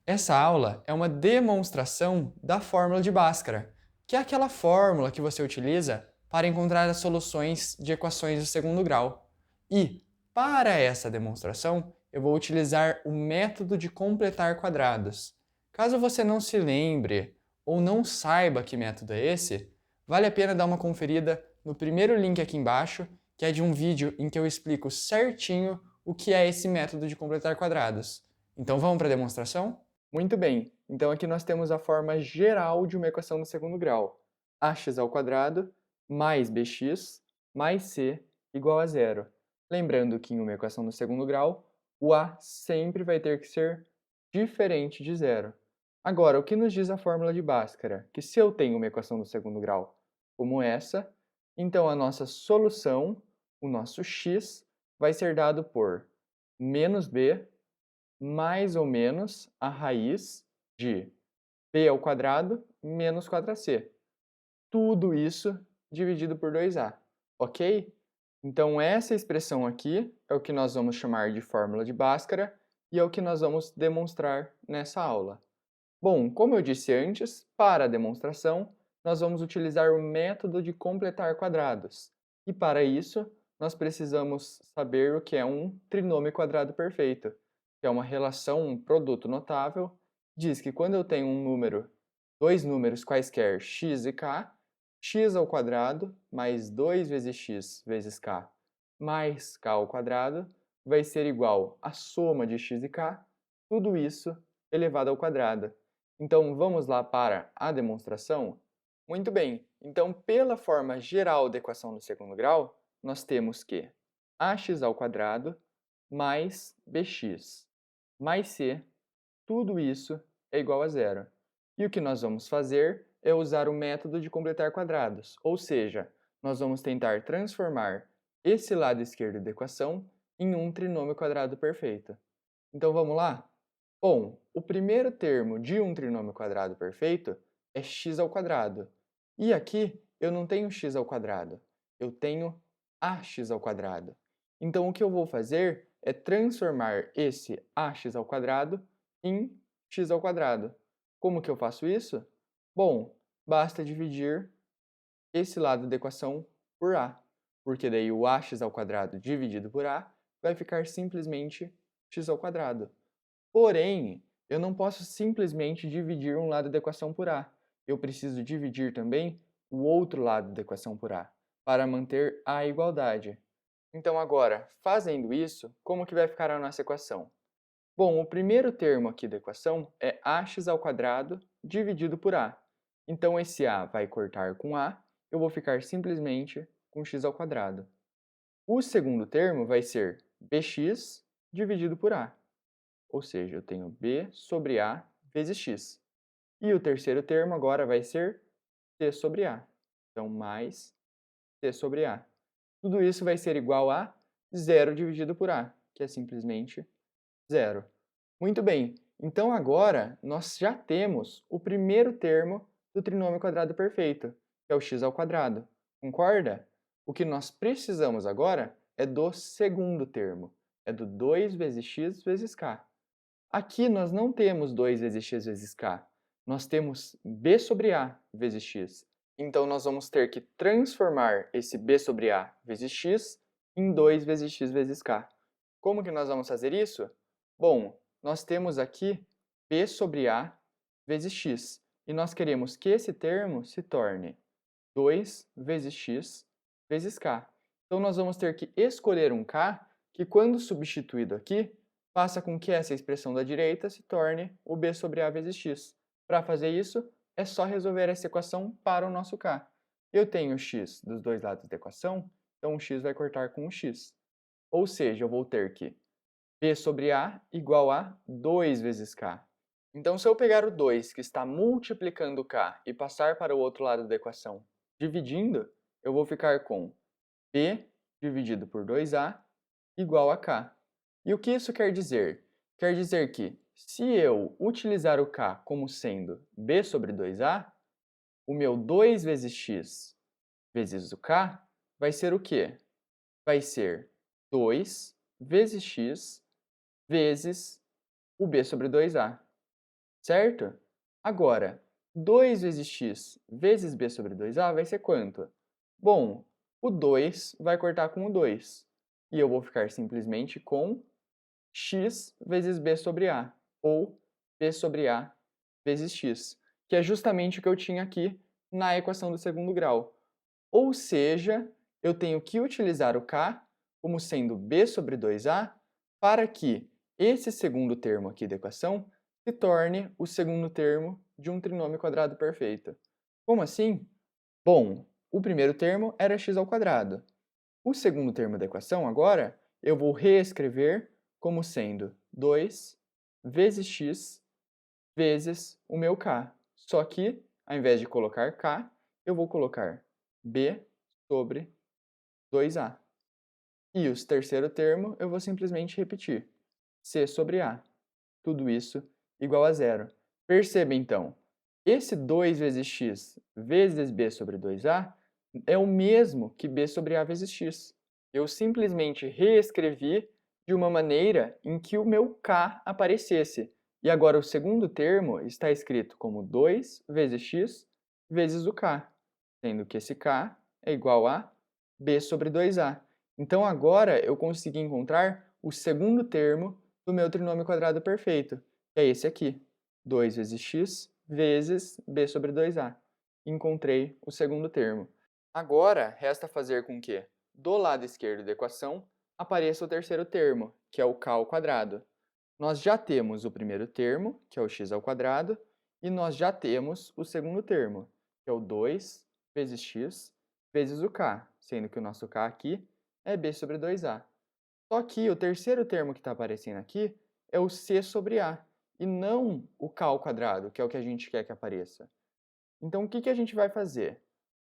Essa aula é uma demonstração da fórmula de Bhaskara, que é aquela fórmula que você utiliza para encontrar as soluções de equações de segundo grau. E, para essa demonstração, eu vou utilizar o método de completar quadrados. Caso você não se lembre ou não saiba que método é esse, vale a pena dar uma conferida no primeiro link aqui embaixo, que é de um vídeo em que eu explico certinho o que é esse método de completar quadrados. Então vamos para a demonstração? Muito bem, então aqui nós temos a forma geral de uma equação do segundo grau. Ax ao quadrado mais bx mais c igual a zero. Lembrando que em uma equação do segundo grau, o a sempre vai ter que ser diferente de zero. Agora, o que nos diz a fórmula de Bhaskara? Que se eu tenho uma equação do segundo grau como essa, então a nossa solução, o nosso x, vai ser dado por menos b mais ou menos a raiz de b ao quadrado menos 4ac. Tudo isso dividido por 2a, ok? Então essa expressão aqui é o que nós vamos chamar de fórmula de Bhaskara e é o que nós vamos demonstrar nessa aula. Bom, como eu disse antes, para a demonstração, nós vamos utilizar o método de completar quadrados. E para isso, nós precisamos saber o que é um trinômio quadrado perfeito, que é uma relação, um produto notável, diz que quando eu tenho um número, dois números quaisquer x e k, x ao quadrado mais 2 vezes x vezes k mais k ao quadrado vai ser igual à soma de x e k, tudo isso elevado ao quadrado. Então, vamos lá para a demonstração? Muito bem, então pela forma geral da equação do segundo grau, nós temos que ax ao quadrado mais bx mais c, tudo isso é igual a zero. E o que nós vamos fazer é usar o método de completar quadrados, ou seja, nós vamos tentar transformar esse lado esquerdo da equação em um trinômio quadrado perfeito. Então vamos lá? Bom, o primeiro termo de um trinômio quadrado perfeito é x ao quadrado. E aqui eu não tenho x ao quadrado, eu tenho ax ao quadrado. Então o que eu vou fazer é transformar esse ax ao quadrado em x ao quadrado. Como que eu faço isso? Bom, basta dividir esse lado da equação por a, porque daí o ax ao quadrado dividido por a vai ficar simplesmente x ao quadrado. Porém, eu não posso simplesmente dividir um lado da equação por a. Eu preciso dividir também o outro lado da equação por a, para manter a igualdade. Então agora, fazendo isso, como que vai ficar a nossa equação? Bom, o primeiro termo aqui da equação é ax ao quadrado dividido por a. Então esse a vai cortar com a, eu vou ficar simplesmente com x ao quadrado. O segundo termo vai ser bx dividido por a. Ou seja, eu tenho b sobre a vezes x. E o terceiro termo agora vai ser c sobre a. Então, mais c sobre a. Tudo isso vai ser igual a zero dividido por a, que é simplesmente zero. Muito bem, então agora nós já temos o primeiro termo do trinômio quadrado perfeito, que é o x ao quadrado. Concorda? O que nós precisamos agora é do segundo termo, é do 2 vezes x vezes k. Aqui nós não temos 2 vezes x vezes k, nós temos b sobre a vezes x. Então nós vamos ter que transformar esse b sobre a vezes x em 2 vezes x vezes k. Como que nós vamos fazer isso? Bom, nós temos aqui b sobre a vezes x, e nós queremos que esse termo se torne 2 vezes x vezes k. Então nós vamos ter que escolher um k que, quando substituído aqui, faça com que essa expressão da direita se torne o b sobre a vezes x. Para fazer isso, é só resolver essa equação para o nosso k. Eu tenho x dos dois lados da equação, então o x vai cortar com o x. Ou seja, eu vou ter que b sobre a igual a 2 vezes k. Então, se eu pegar o 2 que está multiplicando k e passar para o outro lado da equação dividindo, eu vou ficar com b dividido por 2a igual a k. E o que isso quer dizer? Quer dizer que, se eu utilizar o k como sendo b sobre 2a, o meu 2 vezes x vezes o k vai ser o quê? Vai ser 2 vezes x vezes o b sobre 2a. certo? Agora, 2 vezes x vezes b sobre 2a vai ser quanto? Bom, o 2 vai cortar com o 2, e eu vou ficar simplesmente com x vezes b sobre a, ou b sobre a vezes x, que é justamente o que eu tinha aqui na equação do segundo grau. Ou seja, eu tenho que utilizar o k como sendo b sobre 2a para que esse segundo termo aqui da equação se torne o segundo termo de um trinômio quadrado perfeito. Como assim? Bom, o primeiro termo era x ao quadrado. O segundo termo da equação, agora, eu vou reescrever como sendo 2 vezes x vezes o meu k. Só que, ao invés de colocar k, eu vou colocar b sobre 2a. E o terceiro termo eu vou simplesmente repetir, c sobre a. Tudo isso igual a zero. Perceba, então, esse 2 vezes x vezes b sobre 2a é o mesmo que b sobre a vezes x. Eu simplesmente reescrevi de uma maneira em que o meu k aparecesse. E agora o segundo termo está escrito como 2 vezes x vezes o k, sendo que esse k é igual a b sobre 2a. Então agora eu consegui encontrar o segundo termo do meu trinômio quadrado perfeito, que é esse aqui, 2 vezes x vezes b sobre 2a. Encontrei o segundo termo. Agora, resta fazer com que, do lado esquerdo da equação, apareça o terceiro termo, que é o k ao quadrado. Nós já temos o primeiro termo, que é o x ao quadrado, e nós já temos o segundo termo, que é o 2 vezes x vezes o k, sendo que o nosso k aqui é b sobre 2a. Só que o terceiro termo que está aparecendo aqui é o c sobre a, e não o k ao quadrado, que é o que a gente quer que apareça. Então, o que a gente vai fazer?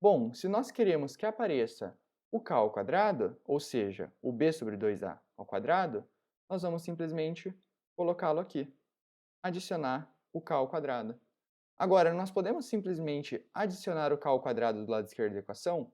Bom, se nós queremos que apareça o k ao quadrado, ou seja, o b sobre 2a ao quadrado, nós vamos simplesmente colocá-lo aqui, adicionar o k ao quadrado. Agora, nós podemos simplesmente adicionar o k ao quadrado do lado esquerdo da equação?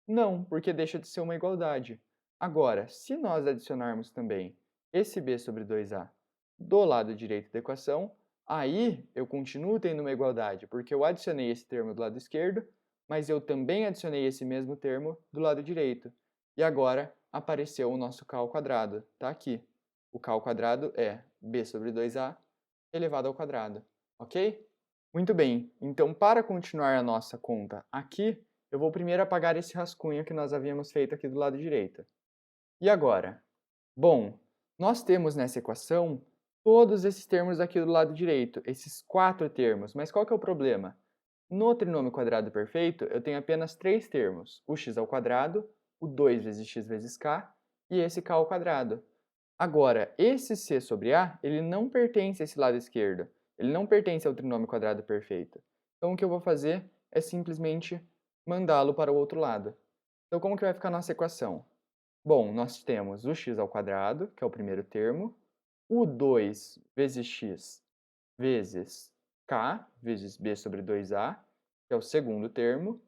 Não, porque deixa de ser uma igualdade. Agora, se nós adicionarmos também esse b sobre 2a do lado direito da equação, aí eu continuo tendo uma igualdade, porque eu adicionei esse termo do lado esquerdo, mas eu também adicionei esse mesmo termo do lado direito. E agora apareceu o nosso k ao quadrado, está aqui. O k ao quadrado é b sobre 2a elevado ao quadrado, ok? Muito bem, então para continuar a nossa conta aqui, eu vou primeiro apagar esse rascunho que nós havíamos feito aqui do lado direito. E agora? Bom, nós temos nessa equação todos esses termos aqui do lado direito, esses 4 termos, mas qual que é o problema? No trinômio quadrado perfeito, eu tenho apenas 3 termos, o x ao quadrado, o 2 vezes x vezes k e esse k ao quadrado. Agora, esse c sobre a, ele não pertence a esse lado esquerdo, ele não pertence ao trinômio quadrado perfeito. Então, o que eu vou fazer é simplesmente mandá-lo para o outro lado. Então, como que vai ficar a nossa equação? Bom, nós temos o x ao quadrado, que é o primeiro termo, o 2 vezes x vezes k vezes b sobre 2a, que é o segundo termo,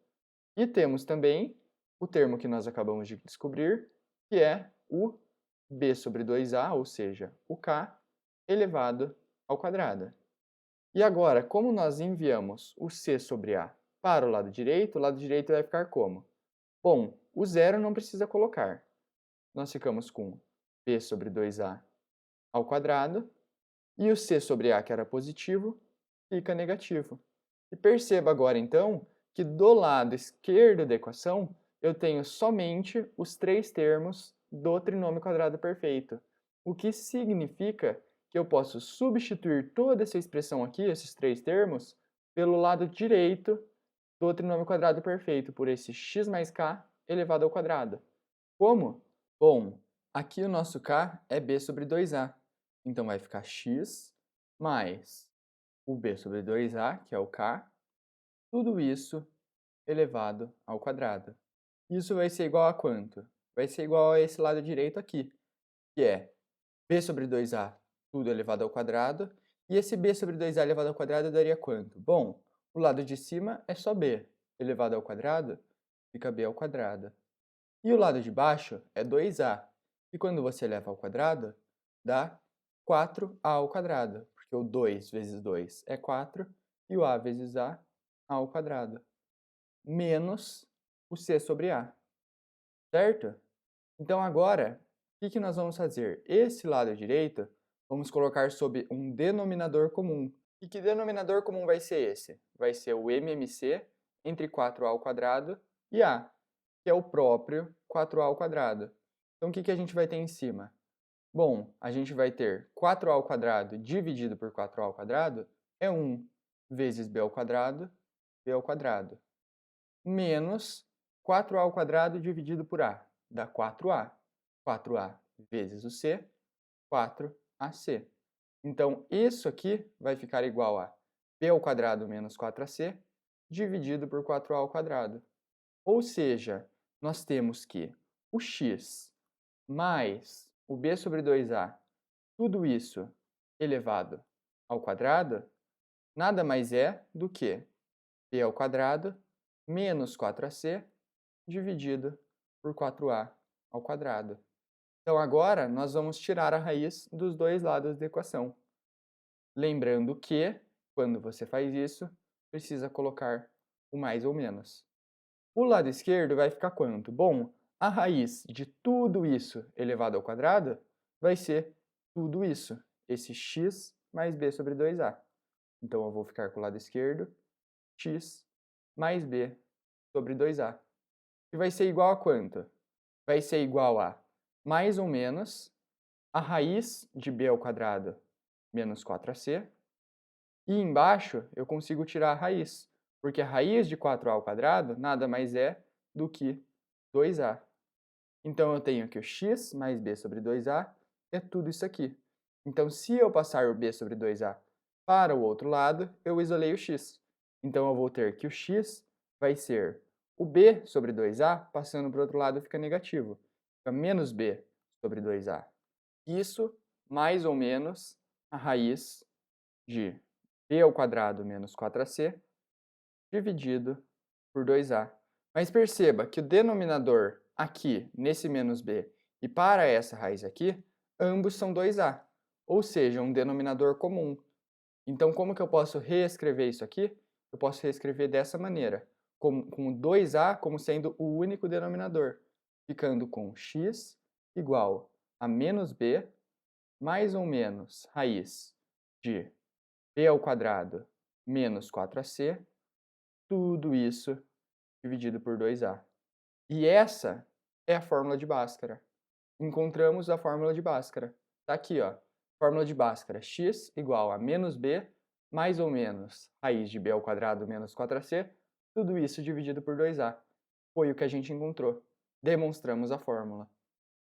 e temos também o termo que nós acabamos de descobrir, que é o b sobre 2a, ou seja, o k elevado ao quadrado. E agora, como nós enviamos o c sobre a para o lado direito vai ficar como? Bom, o zero não precisa colocar. Nós ficamos com b sobre 2a ao quadrado, e o c sobre a, que era positivo, fica negativo. E perceba agora, então, que do lado esquerdo da equação, eu tenho somente os 3 termos do trinômio quadrado perfeito, o que significa que eu posso substituir toda essa expressão aqui, esses 3 termos, pelo lado direito do trinômio quadrado perfeito, por esse x mais k elevado ao quadrado. Como? Bom, aqui o nosso k é b sobre 2a, então vai ficar x mais o b sobre 2a, que é o k, tudo isso elevado ao quadrado. Isso vai ser igual a quanto? Vai ser igual a esse lado direito aqui, que é b sobre 2a, tudo elevado ao quadrado, e esse b sobre 2a elevado ao quadrado daria quanto? Bom, o lado de cima é só b, elevado ao quadrado, fica b ao quadrado. E o lado de baixo é 2a, e quando você eleva ao quadrado, dá 4a ao quadrado, porque o 2 vezes 2 é 4, e o a vezes a ao quadrado, menos o c sobre a, certo? Então agora, o que nós vamos fazer? Esse lado direito, vamos colocar sob um denominador comum. E que denominador comum vai ser esse? Vai ser o MMC entre 4a ao quadrado e a, que é o próprio 4a ao quadrado. Então o que a gente vai ter em cima? Bom, a gente vai ter 4a ao quadrado dividido por 4a ao quadrado é 1 vezes b ao quadrado menos 4a ao quadrado dividido por a, dá 4a. 4a vezes o c, 4ac. Então, isso aqui vai ficar igual a b ao quadrado menos 4ac dividido por 4a ao quadrado. Ou seja, nós temos que o x mais o b sobre 2a, tudo isso elevado ao quadrado, nada mais é do que b ao quadrado menos 4ac dividido por 4a ao quadrado. Então agora nós vamos tirar a raiz dos dois lados da equação. Lembrando que, quando você faz isso, precisa colocar o mais ou menos. O lado esquerdo vai ficar quanto? Bom, a raiz de tudo isso elevado ao quadrado vai ser tudo isso, esse x mais b sobre 2a. Então eu vou ficar com o lado esquerdo, x mais b sobre 2a. E vai ser igual a quanto? Vai ser igual a mais ou menos a raiz de b ao quadrado menos 4ac. E embaixo eu consigo tirar a raiz, porque a raiz de 4a ao quadrado nada mais é do que 2a. Então eu tenho que o x mais b sobre 2a é tudo isso aqui. Então se eu passar o b sobre 2a para o outro lado, eu isolei o x. Então eu vou ter que o x vai ser o b sobre 2a, passando para o outro lado fica negativo. Fica menos b sobre 2a. Isso mais ou menos a raiz de b ao quadrado menos 4ac dividido por 2a. Mas perceba que o denominador aqui, nesse menos b, e para essa raiz aqui, ambos são 2a, ou seja, um denominador comum. Então, como que eu posso reescrever isso aqui? Eu posso reescrever dessa maneira, com 2a como sendo o único denominador, ficando com x igual a menos b mais ou menos raiz de b ao quadrado menos 4ac, tudo isso dividido por 2a. E essa é a fórmula de Bhaskara. Encontramos a fórmula de Bhaskara. Está aqui, ó. Fórmula de Bhaskara, x igual a menos b mais ou menos raiz de b ao quadrado menos 4ac, tudo isso dividido por 2a. Foi o que a gente encontrou. Demonstramos a fórmula.